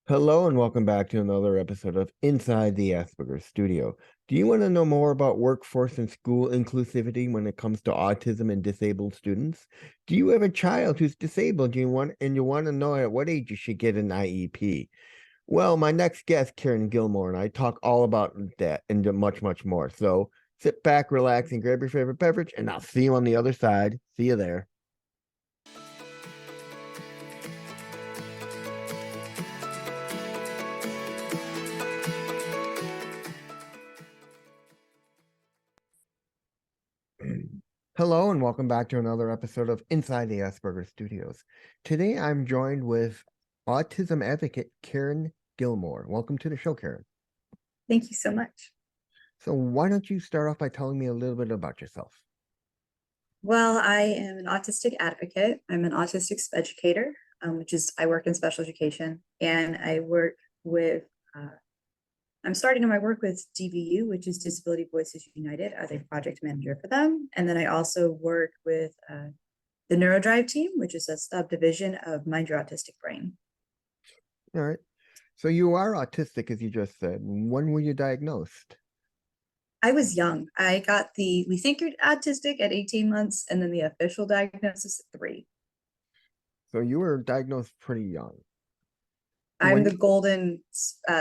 Hello and welcome back to another episode of Inside the Asperger Studio. Do you want to know more about workforce and school inclusivity when it comes to autism and disabled students? Do you have a child who's disabled and you want to know at what age you should get an IEP? Well, my next guest, Karen Gilmore, and I talk all about that and much, much more. So sit back, relax, and grab your favorite beverage, and I'll see you on the other side. See you there. Hello and welcome back to another episode of Inside the Asperger Studios. Today I'm joined with autism advocate Karen Gilmore. Welcome to the show, Karen. Thank you so much. So why don't you start off by telling me a little bit about yourself? Well, I am an autistic advocate. I'm an autistic educator, I work in special education, and I work with, I'm starting my work with DVU, which is Disability Voices United, as a project manager for them. And then I also work with the NeuroDrive team, which is a subdivision of Mind Your Autistic Brain. All right. So you are autistic, as you just said. When were you diagnosed? I was young. We think you're autistic at 18 months, and then the official diagnosis at 3. So you were diagnosed pretty young. I'm the golden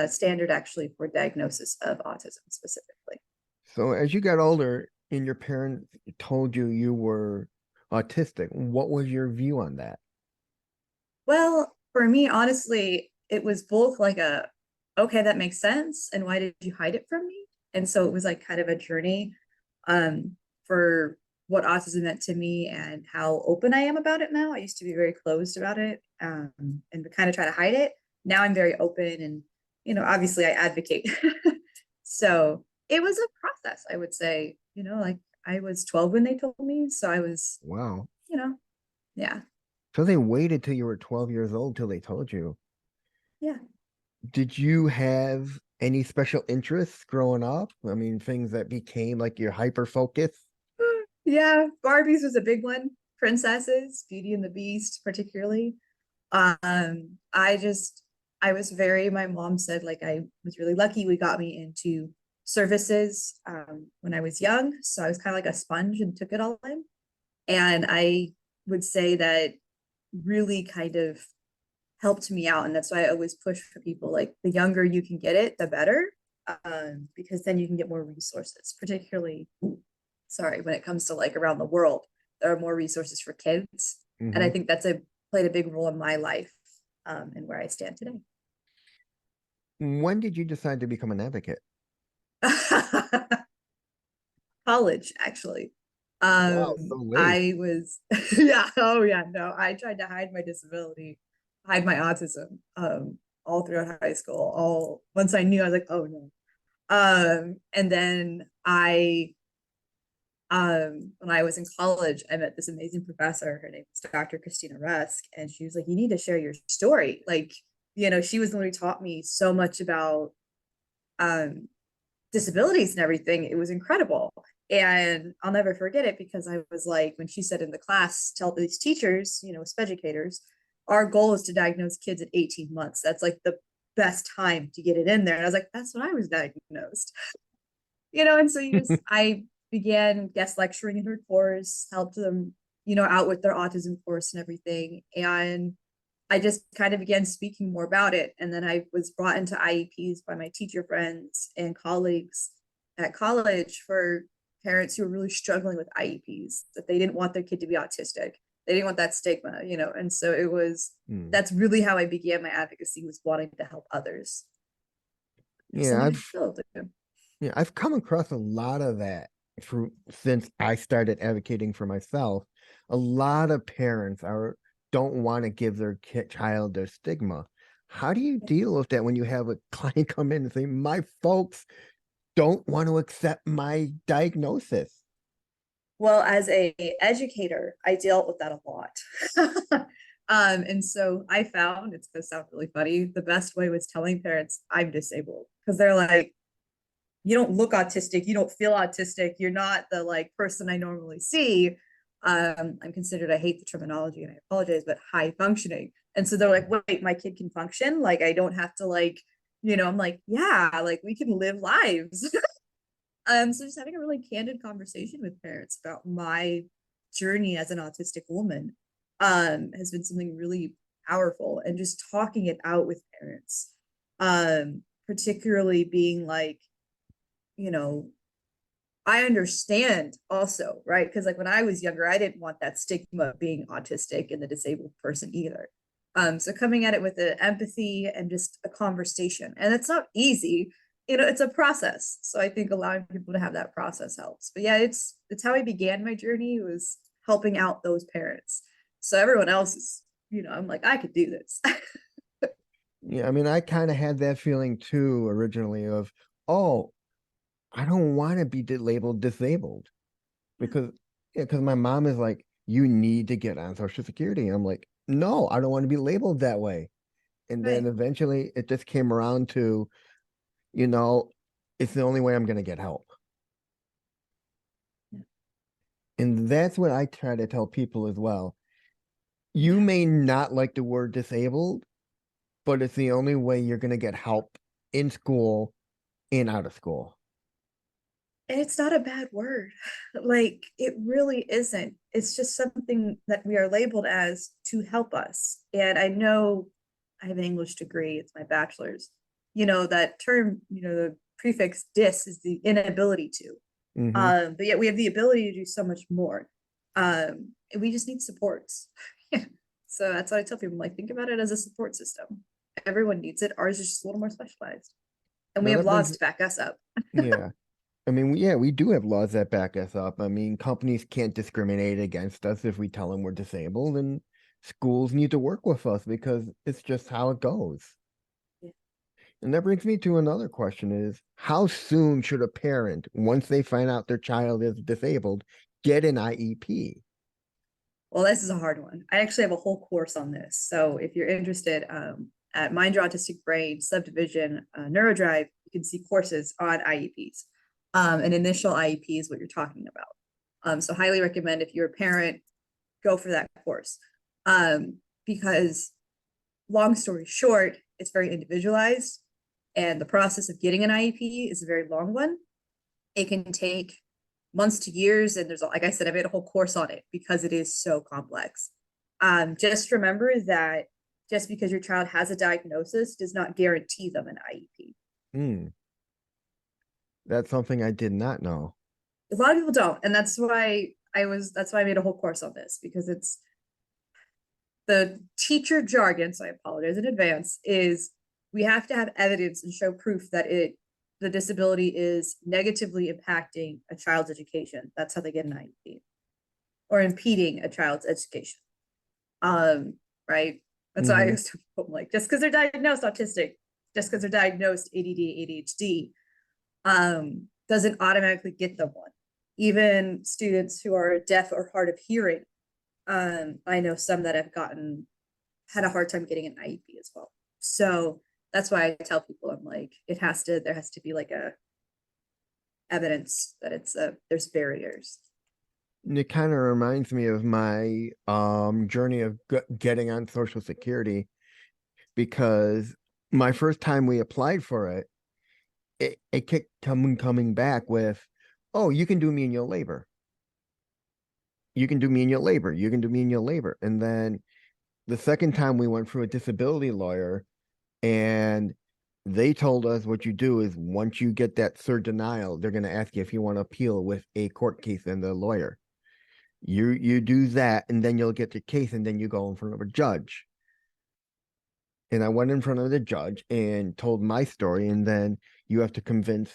standard actually for diagnosis of autism specifically. So as you got older and your parents told you you were autistic, what was your view on that? Well, for me, honestly, it was both like okay, that makes sense. And why did you hide it from me? And so it was like kind of a journey for what autism meant to me and how open I am about it now. I used to be very closed about it and kind of try to hide it. Now I'm very open and, obviously I advocate. So it was a process, I would say, like I was 12 when they told me. So I was, Wow. yeah. So they waited till you were 12 years old till they told you. Yeah. Did you have any special interests growing up? I mean, things that became like your hyper focus? Yeah, Barbies was a big one. Princesses, Beauty and the Beast, particularly. I just, I was very, my mom said, like, I was really lucky. We got me into services when I was young. So I was kind of like a sponge and took it all in. And I would say that really kind of helped me out. And that's why I always push for people like the younger you can get it, the better. Because then you can get more resources, particularly when it comes to like around the world, there are more resources for kids. And I Mm-hmm. think played a big role in my life and where I stand today. When did you decide to become an advocate? College, actually. Wow, so late. I was, yeah, oh yeah, no, I tried to hide my disability, hide my autism all throughout high school. Once I knew, I was like, oh no. And then when I was in college, I met this amazing professor. Her name was Dr. Christina Rusk, and she was like, "You need to share your story." Like, she was the one who taught me so much about um, disabilities and everything. It was incredible, and I'll never forget it because I was like, when she said in the class, "Tell these teachers, educators, our goal is to diagnose kids at 18 months. That's like the best time to get it in there." And I was like, "That's when I was diagnosed." And so I began guest lecturing in her course, helped them, out with their autism course and everything. And I just kind of began speaking more about it. And then I was brought into IEPs by my teacher friends and colleagues at college for parents who were really struggling with IEPs, that they didn't want their kid to be autistic. They didn't want that stigma, and so Hmm. that's really how I began my advocacy, was wanting to help others. Yeah, Something to I've feel to. yeah, I've come across a lot of that since I started advocating for myself. A lot of parents are don't want to give their child their stigma. How do you deal with that when you have a client come in and say, "My folks don't want to accept my diagnosis"? Well, as a educator, I dealt with that a lot. And so I found, it's going to sound really funny, the best way was telling parents I'm disabled, because they're like, you don't look autistic, you don't feel autistic, you're not the like person I normally see. I'm considered, I hate the terminology and I apologize, but high functioning. And so they're like, wait, my kid can function? Like, I don't have to like, I'm like, yeah, like we can live lives. So just having a really candid conversation with parents about my journey as an autistic woman has been something really powerful, and just talking it out with parents. Particularly being like, you know, I understand also, right? Because like when I was younger, I didn't want that stigma of being autistic and the disabled person either. So coming at it with the empathy and just a conversation, and it's not easy, it's a process. So I think allowing people to have that process helps. But yeah, it's how I began my journey, was helping out those parents. So everyone else is, I'm like, I could do this. Yeah, I mean, I kind of had that feeling too originally of, oh, I don't want to be labeled disabled because yeah, because my mom is like, you need to get on Social Security. And I'm like, no, I don't want to be labeled that way. And then Right. eventually it just came around to, you know, it's the only way I'm going to get help. And that's what I try to tell people as well. You Yeah. may not like the word disabled, but it's the only way you're going to get help in school and out of school. And it's not a bad word. Like, it really isn't. It's just something that we are labeled as to help us. And I know I have an English degree, it's my bachelor's. That term, the prefix dis is the inability to. Hmm. But yet we have the ability to do so much more. And we just need supports. So that's what I tell people, like, think about it as a support system. Everyone needs it. Ours is just a little more specialized. And we Now have that brings, laws to back us up. yeah. I mean, yeah, we do have laws that back us up. I mean, companies can't discriminate against us if we tell them we're disabled, and schools need to work with us because it's just how it goes. And that brings me to another question is, how soon should a parent, once they find out their child is disabled, get an IEP? Well, this is a hard one. I actually have a whole course on this. So if you're interested, at Mind Your Autistic Brain Subdivision Neurodrive, you can see courses on IEPs. An initial IEP is what you're talking about. So highly recommend, if you're a parent, go for that course. Because long story short, it's very individualized, and the process of getting an IEP is a very long one. It can take months to years, and there's, like I said, I made a whole course on it because it is so complex. Just remember that just because your child has a diagnosis does not guarantee them an IEP. Hmm, that's something I did not know. A lot of people don't, and that's why I made a whole course on this, because it's the teacher jargon, so I apologize in advance, is we have to have evidence and show proof that the disability is negatively impacting a child's education. That's how they get an IEP, or impeding a child's education. Um, right? That's why I Hmm. was like, just because they're diagnosed autistic, just because they're diagnosed ADD, ADHD, doesn't automatically get them one. Even students who are deaf or hard of hearing, I know some that have had a hard time getting an IEP as well. So that's why I tell people, I'm like, there has to be like a evidence that there's barriers. It kind of reminds me of my journey of getting on Social Security because my first time we applied for it, it kept coming back with, oh, you can do menial labor. You can do menial labor. You can do menial labor. And then the second time we went through a disability lawyer, and they told us what you do is once you get that third denial, they're going to ask you if you want to appeal with a court case and the lawyer. You do that, and then you'll get your case, and then you go in front of a judge. And I went in front of the judge and told my story, and then you have to convince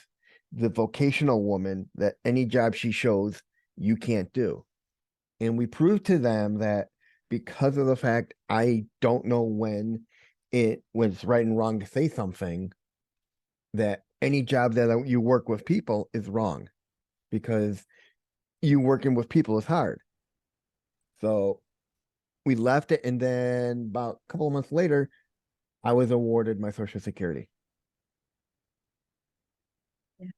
the vocational woman that any job she shows you can't do. And we proved to them that because of the fact I don't know when it was right and wrong to say something, that any job that you work with people is wrong because you working with people is hard. So we left it, and then about a couple of months later, I was awarded my Social Security. Yeah.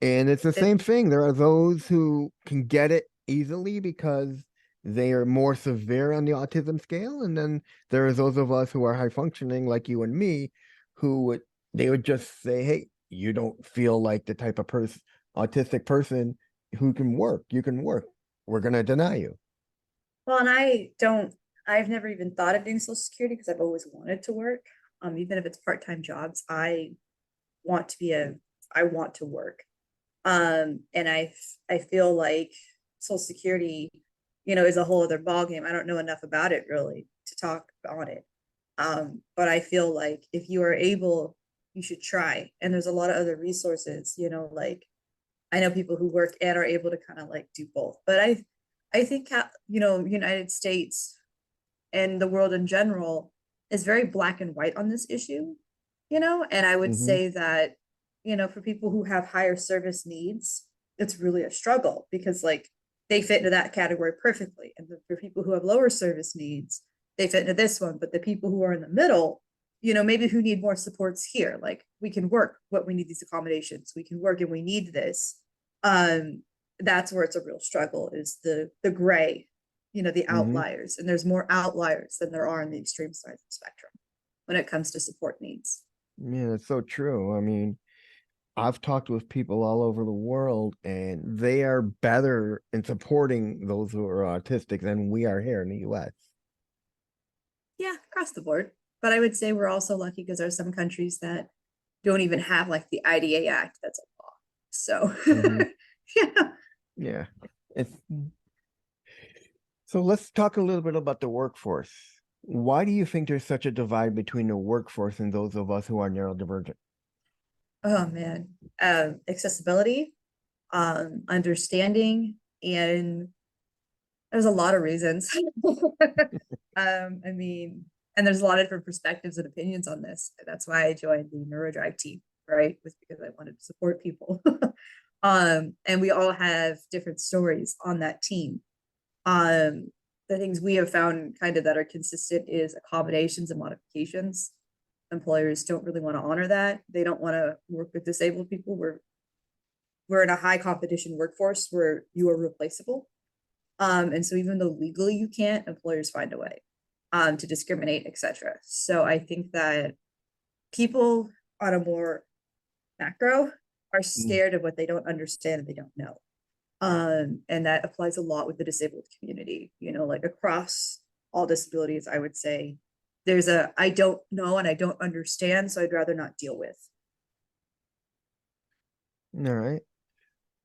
And it's the It, same thing. There are those who can get it easily because they are more severe on the autism scale, and then there are those of us who are high functioning, like you and me, who would they would just say, "Hey, you don't feel like the type of person, autistic person who can work. You can work. We're gonna deny you." Well, and I've never even thought of doing Social Security because I've always wanted to work. Even if it's part-time jobs, want to be a, I want to work. And I feel like Social Security, is a whole other ballgame. I don't know enough about it really to talk on it. But I feel like if you are able, you should try. And there's a lot of other resources, like I know people who work and are able to kind of like do both. But I think United States and the world in general is very black and white on this issue, and I would Hmm. say that, for people who have higher service needs, it's really a struggle because like they fit into that category perfectly. And for people who have lower service needs, they fit into this one. But the people who are in the middle, maybe who need more supports here, like we can work, what we need these accommodations, we can work and we need this. Um, that's where it's a real struggle is the gray, the Hmm. outliers. And there's more outliers than there are in the extreme side of the spectrum when it comes to support needs. Yeah, it's so true. I mean, I've talked with people all over the world, and they are better in supporting those who are autistic than we are here in the US. Yeah, across the board. But I would say we're also lucky because there are some countries that don't even have like the IDA Act that's a law. So Hmm. yeah. Yeah. It's So let's talk a little bit about the workforce. Why do you think there's such a divide between the workforce and those of us who are neurodivergent? Oh man. Accessibility, understanding, and there's a lot of reasons. I mean, and there's a lot of different perspectives and opinions on this. That's why I joined the NeuroDrive team, right? Was because I wanted to support people. And we all have different stories on that team. Um, the things we have found kind of that are consistent is accommodations and modifications. Employers don't really want to honor that. They don't want to work with disabled people. We're in a high competition workforce where you are replaceable. And so even though legally you can't, employers find a way to discriminate, etc. So I think that people on a more macro are Mm. scared of what they don't understand and they don't know. And that applies a lot with the disabled community, like across all disabilities, I would say there's a I don't know and I don't understand, so I'd rather not deal with. All right.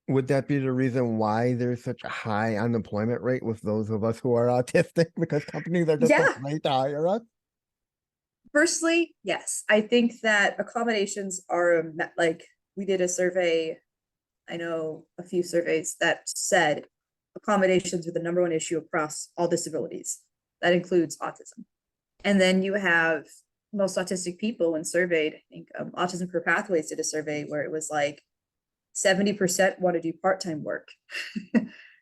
Would that be the reason why there's such a high unemployment rate with those of us who are autistic? Because companies are just Yeah, afraid to hire us? personally, yes. I think that accommodations are like we did a survey. I know a few surveys that said accommodations are the number one issue across all disabilities. That includes autism. And then you have most autistic people when surveyed. I think Autism Career Pathways did a survey where it was like 70% want to do part-time work.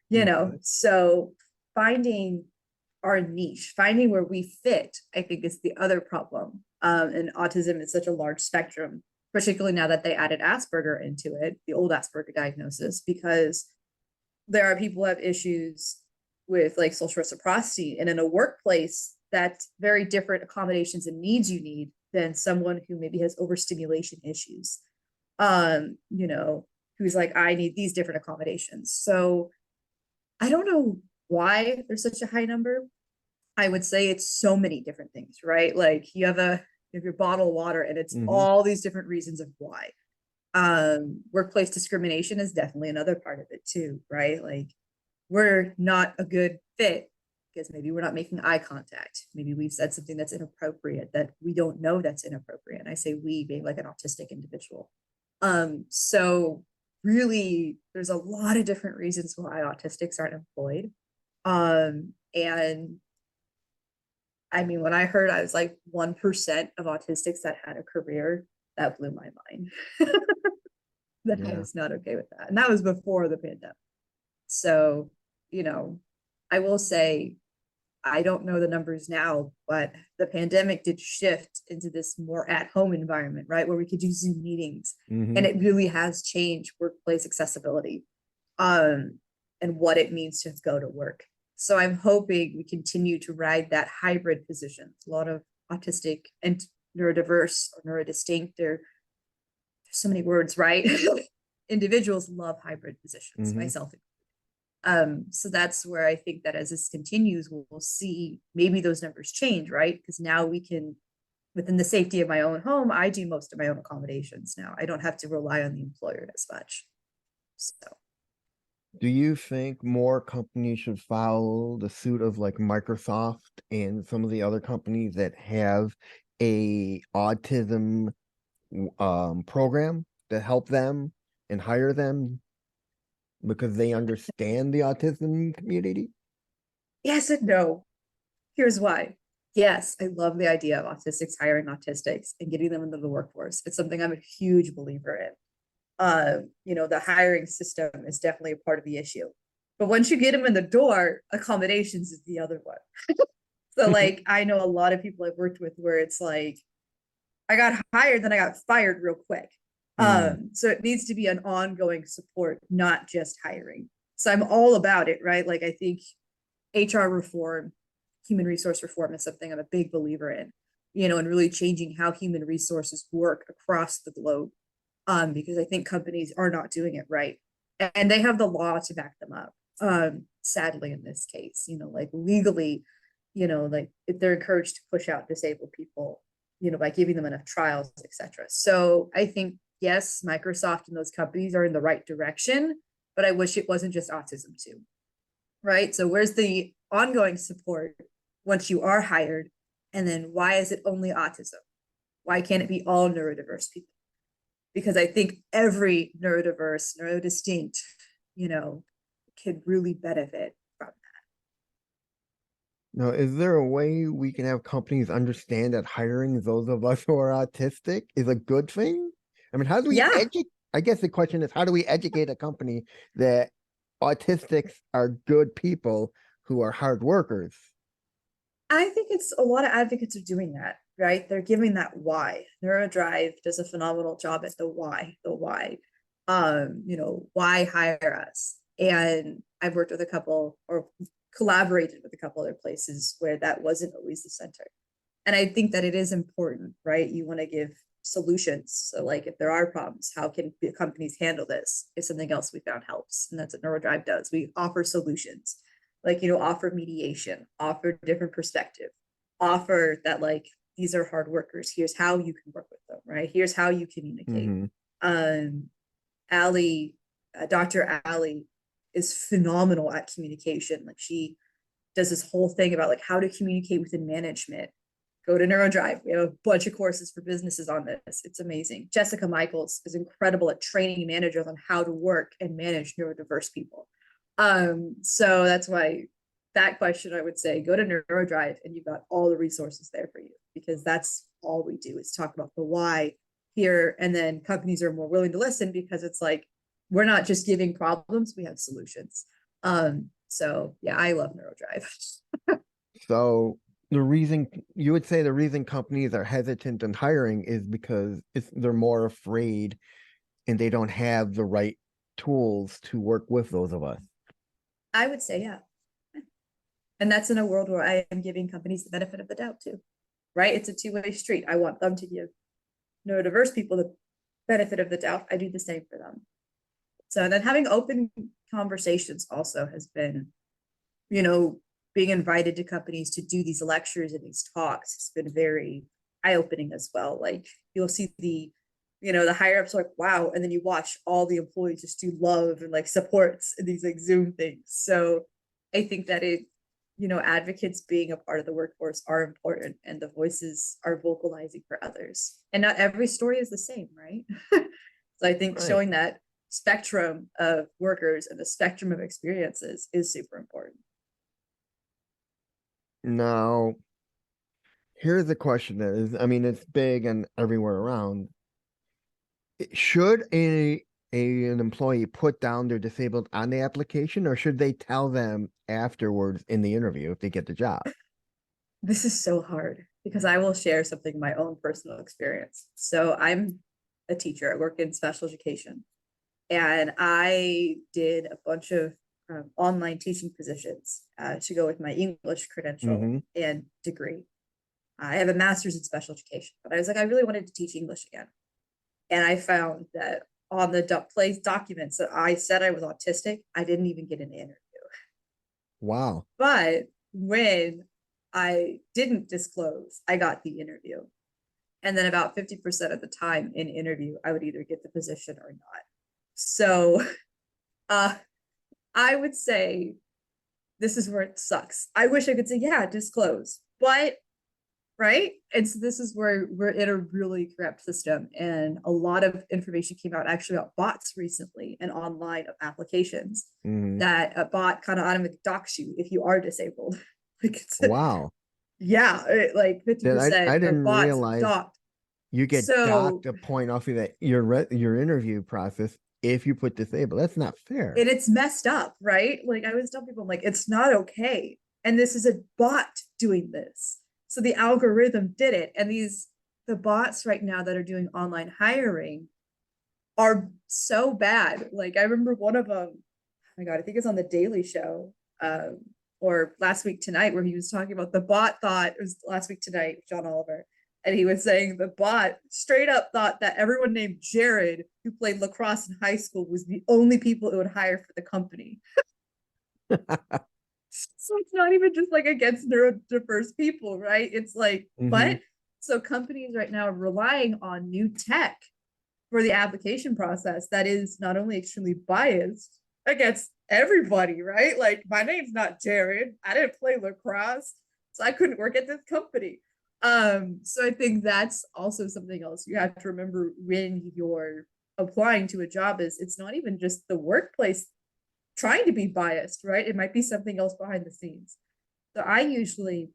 Okay. So finding our niche, finding where we fit, I think is the other problem. And autism is such a large spectrum, particularly now that they added Asperger into it, the old Asperger diagnosis, because there are people who have issues with like social reciprocity. And in a workplace, that's very different accommodations and needs you need than someone who maybe has overstimulation issues. You know, who's like, I need these different accommodations. So I don't know why there's such a high number. I would say it's so many different things, right? Like you have your bottle of water and it's Hmm. all these different reasons of why. Workplace discrimination is definitely another part of it too, right? Like we're not a good fit because maybe we're not making eye contact. Maybe we've said something that's inappropriate that we don't know that's inappropriate. And I say we being like an autistic individual. So really there's a lot of different reasons why autistics aren't employed. And I mean, when I heard I was like 1% of autistics that had a career, that blew my mind. That I Yeah. was not okay with that. And that was before the pandemic. So, you know, I will say I don't know the numbers now, but the pandemic did shift into this more at home environment, right? Where we could do Zoom meetings. And Hmm. it really has changed workplace accessibility um, and what it means to go to work. So I'm hoping we continue to ride that hybrid position. A lot of autistic and neurodiverse or neurodistinct, there's so many words, right? Individuals love hybrid positions, Hmm. myself. So that's where I think that as this continues, we'll see maybe those numbers change, right? Because now we can, within the safety of my own home, I do most of my own accommodations now. I don't have to rely on the employer as much. So Do you think more companies should follow the suit of like Microsoft and some of the other companies that have a autism program to help them and hire them because they understand the autism community? yes and no. Here's why. Yes, I love the idea of autistics hiring autistics and getting them into the workforce. It's something I'm a huge believer in. The hiring system is definitely a part of the issue. But once you get them in the door, accommodations is the other one. So like I know a lot of people I've worked with where it's like I got hired, then I got fired real quick. Mm, So it needs to be an ongoing support, not just hiring. So I'm all about it, right? Like I think HR reform, human resource reform is something I'm a big believer in, and really changing how human resources work across the globe. Because I think companies are not doing it right. And they have the law to back them up. Sadly, in this case, like legally, like if they're encouraged to push out disabled people, by giving them enough trials, etc. So I think yes, Microsoft and those companies are in the right direction, but I wish it wasn't just autism too, right? So where's the ongoing support once you are hired? And then why is it only autism? Why can't it be all neurodiverse people? Because I think every neurodiverse, neurodistinct, you know, could really benefit from now, is there a way we can have companies understand that hiring those of us who are autistic is a good thing? I mean, how do that. we Yeah, educate? I guess the question is, how do we educate a company that autistics are good people who are hard workers? I think it's a lot of advocates are doing that, right? They're giving that why. Neurodrive does a phenomenal job at the why. Why hire us? And I've worked with a couple or collaborated with a couple other places where that wasn't always the center. And I think that it is important, right? You want to give solutions. So, like, if there are problems, how can companies handle this? If something else we found helps, and that's what NeuroDrive does. We offer solutions, like offer mediation, offer different perspective, offer that like these are hard workers. Here's how you can work with them, right? Here's how you communicate. Hmm. Um, Allie, Dr. Allie, is phenomenal at communication. Like she does this whole thing about like how to communicate within management. Go to NeuroDrive. We have a bunch of courses for businesses on this. It's amazing. Jessica Michaels is incredible at training managers on how to work and manage neurodiverse people. So that's why that question, I would say, go to NeuroDrive and you've got all the resources there for you because that's all we do is talk about the why here. And then companies are more willing to listen because it's like, we're not just giving problems, we have solutions. So yeah, I love NeuroDrive. So the reason you would say the reason companies are hesitant in hiring is because they're more afraid and they don't have the right tools to work with those of us. I would say, yeah. And that's in a world where I am giving companies the benefit of the doubt too, right? It's a two-way street. I want them to give neurodiverse people the benefit of the doubt. I do the same for them. So and then having open conversations also has been, you know, being invited to companies to do these lectures and these talks has been very eye-opening as well. Like you'll see the higher ups are like, wow, and then you watch all the employees just do love and like supports in these like Zoom things. So I think that advocates being a part of the workforce are important and the voices are vocalizing for others. And not every story is the same, right? So I think Right. showing that spectrum of workers and the spectrum of experiences is super important. Now, here's the question that is, I mean, it's big and everywhere around. Should an employee put down their disabled on the application, or should they tell them afterwards in the interview if they get the job? This is so hard because I will share something my own personal experience. So I'm a teacher. I work in special education and I did a bunch of online teaching positions to go with my English credential Mm-hmm. and degree. I have a master's in special education, but I was like, I really wanted to teach English again. And I found that on the place documents that I said I was autistic, I didn't even get an interview. Wow. But when I didn't disclose, I got the interview. And then about 50% of the time in interview, I would either get the position or not. So uh, I would say this is where it sucks. I wish I could say, yeah, disclose, but right. And so this is where we're in a really corrupt system. And a lot of information came out actually about bots recently and online applications Mm-hmm. that a bot kind of automatically docks you if you are disabled. Like it's Wow. yeah, like Then I 50% of didn't bots realize docked. you get So docked a point off of that your interview process if you put disabled. That's not fair. and it's messed up, right? Like I always tell people, I'm like, it's not okay. And this is a bot doing this. So the algorithm did it. And the bots right now that are doing online hiring are so bad. Like I remember one of them, oh my God, I think it's on the Daily Show, or Last Week Tonight, where he was talking about the bot thought, it was Last Week Tonight, John Oliver. And he was saying the bot straight up thought that everyone named Jared, who played lacrosse in high school, was the only people it would hire for the company. So it's not even just like against neurodiverse people, right? It's like, Mm-hmm. but so companies right now are relying on new tech for the application process that is not only extremely biased against everybody, right? Like my name's not Jared. I didn't play lacrosse, so I couldn't work at this company. So I think that's also something else you have to remember when you're applying to a job is it's not even just the workplace trying to be biased, right? It might be something else behind the scenes. So I usually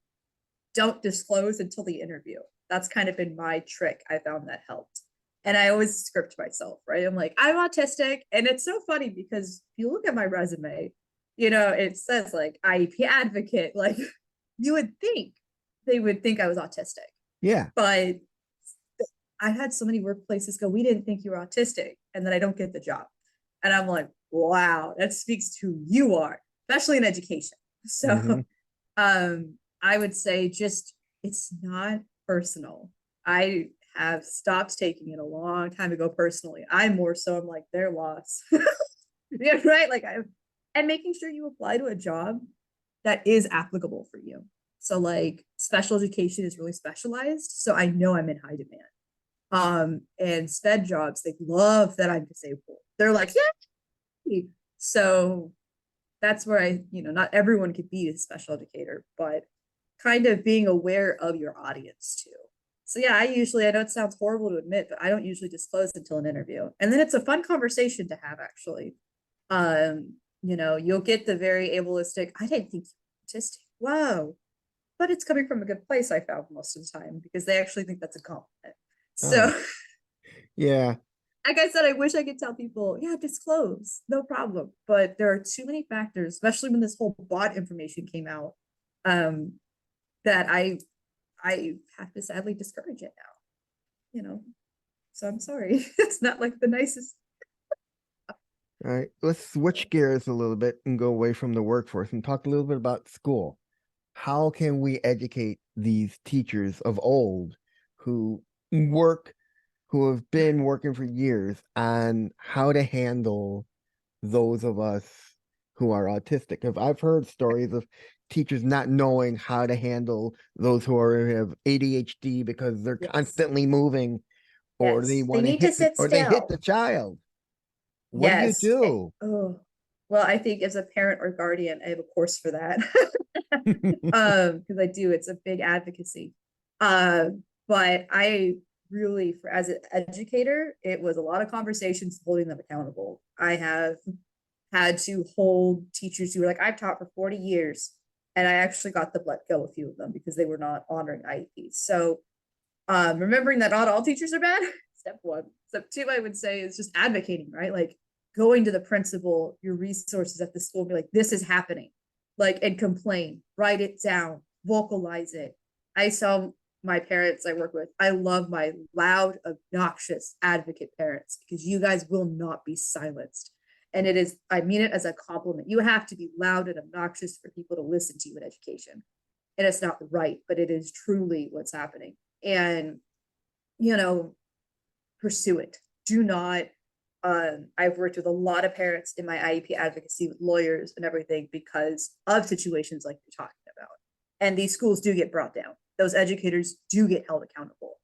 don't disclose until the interview. That's kind of been my trick. I found that helped. And I always script myself, right? I'm like, I'm autistic. And it's so funny because if you look at my resume, it says like IEP advocate. Like you would think they would think I was autistic. Yeah. But I had so many workplaces go, we didn't think you were autistic. And then I don't get the job. And I'm like, wow, that speaks to who you are, especially in education. Mm-hmm. So I would say just it's not personal. I have stopped taking it a long time ago personally. I'm more so I'm like their loss. Yeah, right. Like I and making sure you apply to a job that is applicable for you. So like special education is really specialized. So I know I'm in high demand. And sped jobs, they love that I'm disabled. They're like, yeah. So that's where not everyone could be a special educator, but kind of being aware of your audience too. So yeah, I know it sounds horrible to admit, but I don't usually disclose until an interview. And then it's a fun conversation to have actually. You'll get the very ableistic, I didn't think you were autistic. Whoa. But it's coming from a good place, I found most of the time, because they actually think that's a compliment. Oh, So yeah. like I said, I wish I could tell people, yeah, disclose, no problem. But there are too many factors, especially when this whole bot information came out, um, that I have to sadly discourage it now. So I'm sorry. It's not like the nicest. All right. Let's switch gears a little bit and go away from the workforce and talk a little bit about school. How can we educate these teachers of old who work, who have been working for years on how to handle those of us who are autistic? If I've heard stories of teachers not knowing how to handle those who have ADHD because they're Yes. constantly moving or they Yes. They want to need to hit the, sit or they hit still. the child. What do you Yes. do? Oh. Well, I think as a parent or guardian, I have a course for that. Because I do, it's a big advocacy. Uh, but I really, for as an educator, it was a lot of conversations holding them accountable. I have had to hold teachers who were like, I've taught for 40 years. And I actually got to let go a few of them because they were not honoring IEPs. So remembering that not all teachers are bad, step one. Step two, I would say, is just advocating, right? Like going to the principal, your resources at the school, and be like, this is happening, like, and complain, write it down, vocalize it. I saw my parents I work with, I love my loud, obnoxious advocate parents because you guys will not be silenced. And it is, I mean it as a compliment. You have to be loud and obnoxious for people to listen to you in education. And it's not right, but it is truly what's happening. And, you know, pursue it. Do not, I've worked with a lot of parents in my IEP advocacy with lawyers and everything because of situations like you're talking about. And these schools do get brought down. Those educators do get held accountable.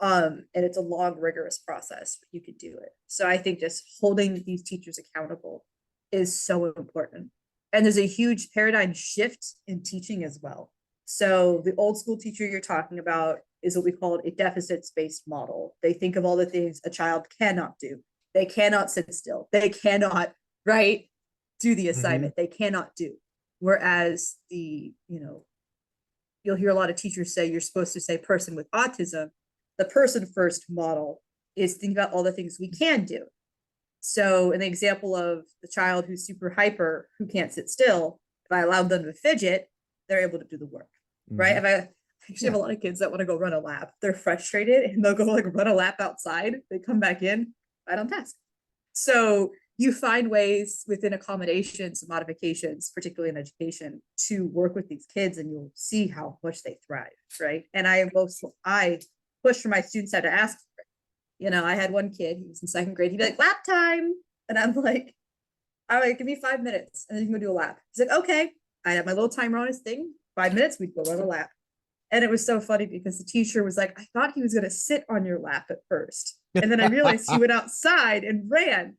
And it's a long, rigorous process, but you could do it. So I think just holding these teachers accountable is so important. And there's a huge paradigm shift in teaching as well. So the old school teacher you're talking about is what we call a deficits-based model. They think of all the things a child cannot do. They cannot sit still. They cannot, right, do the assignment. They cannot do. Whereas the, you know, you'll hear a lot of teachers say you're supposed to say person with autism. The person first model is think about all the things we can do. So an example of the child who's super hyper, who can't sit still, if I allowed them to fidget, they're able to do the work, right? If I actually have a lot of kids that want to go run a lap, they're frustrated and they'll go like run a lap outside. They come back in, right on task. So you find ways within accommodations, modifications, particularly in education, to work with these kids, and you'll see how much they thrive, right? And I push for my students how to ask for it. You know, I had one kid, he was in second grade, he'd be like, lap time. And I'm like, all right, give me 5 minutes and then you can go do a lap. He's like, okay. I had my little timer on his thing, 5 minutes, we'd go run a lap. And it was so funny because the teacher was like, I thought he was going to sit on your lap at first. And then I realized he went outside and ran.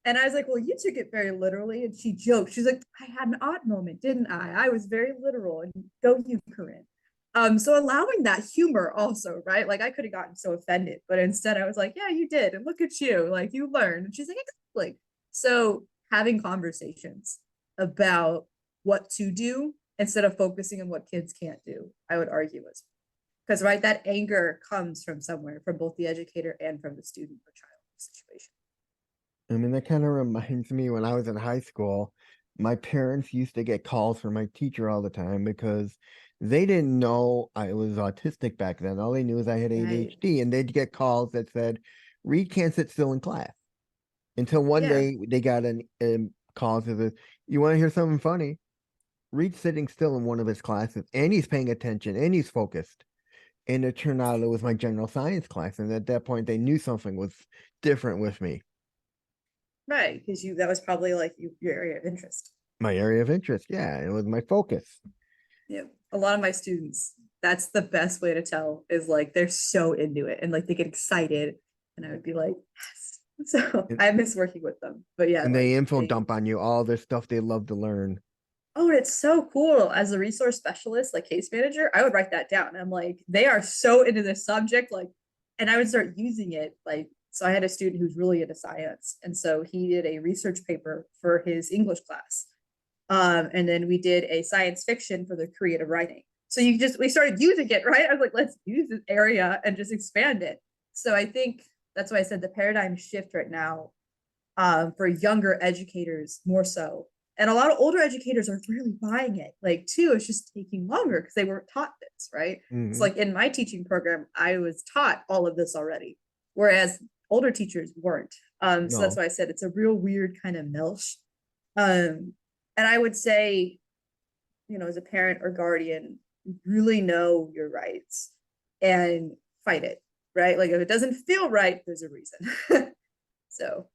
And I was like, well, you took it very literally. And she joked. She's like, I had an odd moment, didn't I? I was very literal. And go you, Carrins. So allowing that humor also, right? Like I could have gotten so offended, but instead I was like, yeah, you did. And look at you, like you learned. And she's like, exactly. So having conversations about what to do instead of focusing on what kids can't do, I would argue is because, right, that anger comes from somewhere, from both the educator and from the student or child situation. I mean, that kind of reminds me when I was in high school, my parents used to get calls from my teacher all the time because they didn't know I was autistic back then. All they knew is I had Right. ADHD, and they'd get calls that said, Reed can't sit still in class. Until one Yeah. day they got a call that says, you want to hear something funny? Reed's sitting still in one of his classes, and he's paying attention, and he's focused. And it turned out it was my general science class. And at that point, they knew something was different with me. Right. Because that was probably like your area of interest. My area of interest. Yeah, it was my focus. Yeah. A lot of my students, that's the best way to tell is like they're so into it and like they get excited. And I would be like, yes. So And, I miss working with them. But yeah, and they like info dump on you all this stuff they love to learn. oh, it's so cool. As a resource specialist, like case manager, I would write that down. I'm like, they are so into this subject, like, and I would start using it. Like, so I had a student who's really into science, and so he did a research paper for his English class, and then we did a science fiction for the creative writing. So we started using it, right? I was like, let's use this area and just expand it. So I think that's why I said the paradigm shift right now, for younger educators more so, and a lot of older educators are really buying it, like too, it's just taking longer because they weren't taught this, right? It's Mm-hmm. like in my teaching program I was taught all of this already, whereas older teachers weren't. So that's No. why I said it's a real weird kind of melch. And I would say, you know, as a parent or guardian, really know your rights and fight it, right? Like if it doesn't feel right, there's a reason. So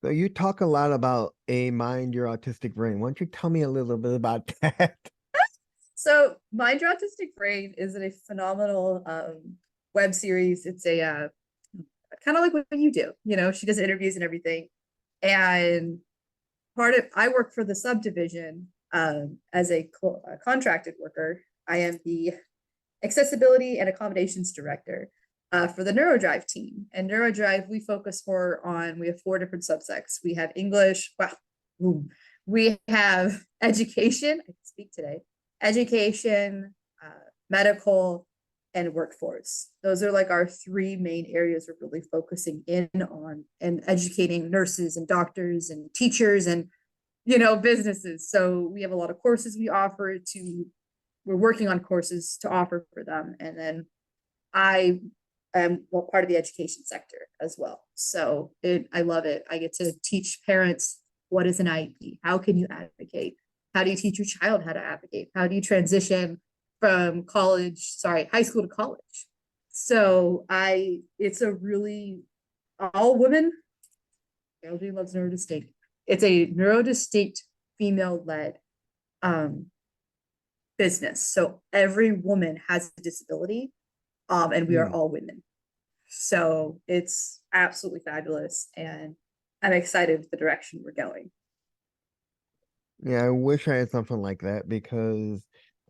So you talk a lot about a mind your autistic brain. Why don't you tell me a little bit about that? So, Mind Your Autistic Brain is a phenomenal web series. It's a kind of like what you do. You know, she does interviews and everything. And I work for the subdivision as a contracted worker. I am the accessibility and accommodations director for the NeuroDrive team. And NeuroDrive, we have 4 different subsects. We have English, wow, we have education, I can speak today, education, medical, and workforce. Those are like our 3 main areas we're really focusing in on and educating nurses and doctors and teachers and, you know, businesses. So we have a lot of courses we're working on courses to offer for them. And then I I'm part of the education sector as well. So I love it. I get to teach parents what is an IEP, how can you advocate, how do you teach your child how to advocate, how do you transition from high school to college. So it's a really all women. LG loves neurodistinct. It's a neurodistinct female led um, business. So every woman has a disability, and we are Mm. all women. So it's absolutely fabulous, and I'm excited with the direction we're going. Yeah, I wish I had something like that because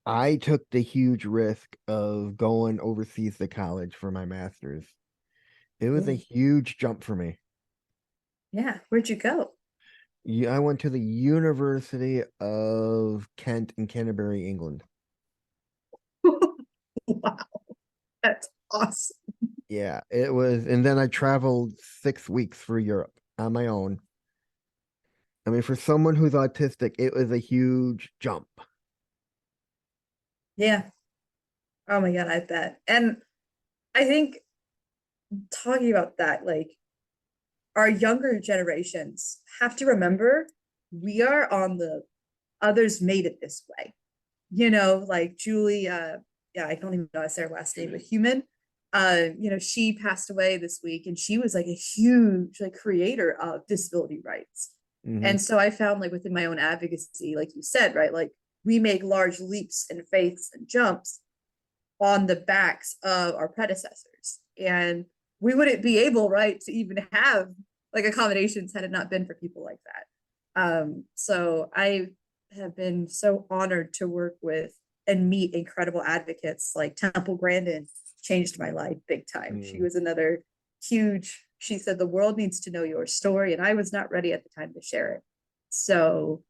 I took the huge risk of going overseas to college for my master's. It was a Ooh. huge jump for me. Yeah, where'd you go? Yeah, I went to the University of Kent in Canterbury, England. Wow, that's awesome. Yeah, it was, and then I traveled 6 weeks for Europe on my own. I mean, for someone who's autistic, it was a huge jump. Yeah. Oh my God, I bet. And I think talking about that, like our younger generations have to remember we are on the others made it this way. Like Julie, yeah, I don't even know how to say her last name, but human. She passed away this week and she was like a huge like creator of disability rights. Hmm. And so I found like within my own advocacy, like you said, right, like we make large leaps and faiths and jumps on the backs of our predecessors. And we wouldn't be able, right, to even have like accommodations had it not been for people like that. So I have been so honored to work with and meet incredible advocates like Temple Grandin changed my life big time. She Mm. was another huge, she said, the world needs to know your story. And I was not ready at the time to share it. So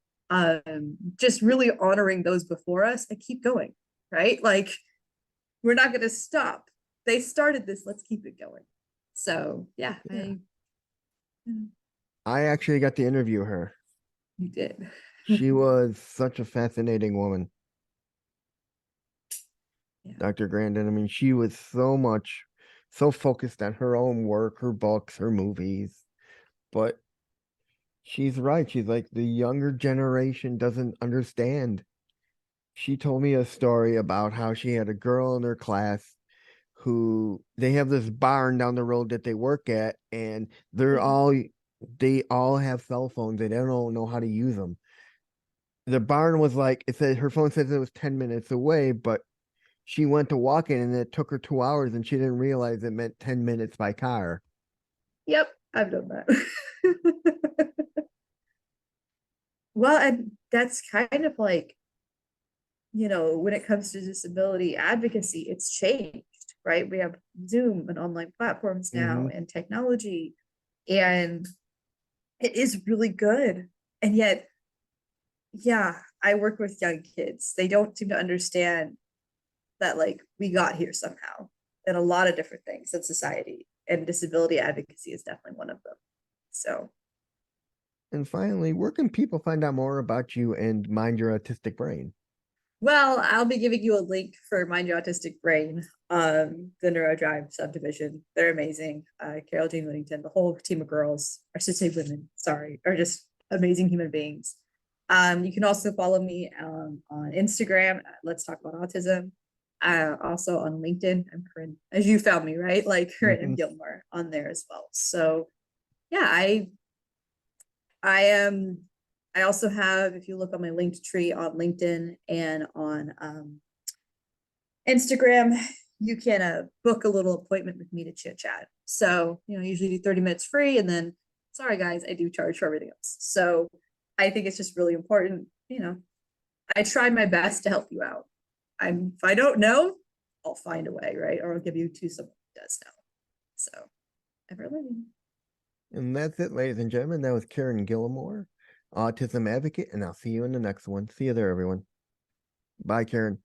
just really honoring those before us and keep going, right? Like we're not going to stop. They started this. Let's keep it going. So yeah, Yeah. I I actually got to interview her. you did. She was such a fascinating woman, Yeah. Dr. Grandin. I mean, she was so focused on her own work, her books, her movies. But she's right. She's like, the younger generation doesn't understand. She told me a story about how she had a girl in her class who they have this barn down the road that they work at, and they all have cell phones. They don't know how to use them. The barn was like, it said her phone says it was 10 minutes away, but she went to walk in and it took her 2 hours and she didn't realize it meant 10 minutes by car. Yep, I've done that. Well, and that's kind of like, when it comes to disability advocacy, it's changed, right? We have Zoom and online platforms now Hmm. and technology, and it is really good. And yet, yeah, I work with young kids. They don't seem to understand that like we got here somehow in a lot of different things in society, and disability advocacy is definitely one of them. So And finally, where can people find out more about you and Mind Your Autistic Brain? well, I'll be giving you a link for Mind Your Autistic Brain, the Neurodrive subdivision. They're amazing. Carol Jean Whittington, the whole team of girls, I should say women, sorry, are just amazing human beings. You can also follow me on Instagram, Let's Talk About Autism. Also on LinkedIn, I'm Corinne, as you found me, right? Like Corinne and Mhm. Gilmore on there as well. So yeah, I am. I also have, if you look on my linked tree on LinkedIn and on Instagram, you can book a little appointment with me to chit chat. So, usually do 30 minutes free. And then, sorry guys, I do charge for everything else. So I think it's just really important. I try my best to help you out. If I don't know, I'll find a way, right? Or I'll give you to someone who does know. So ever learning. And that's it, ladies and gentlemen. That was Karen Gilmore, autism advocate, and I'll see you in the next one. See you there, everyone. Bye, Karen.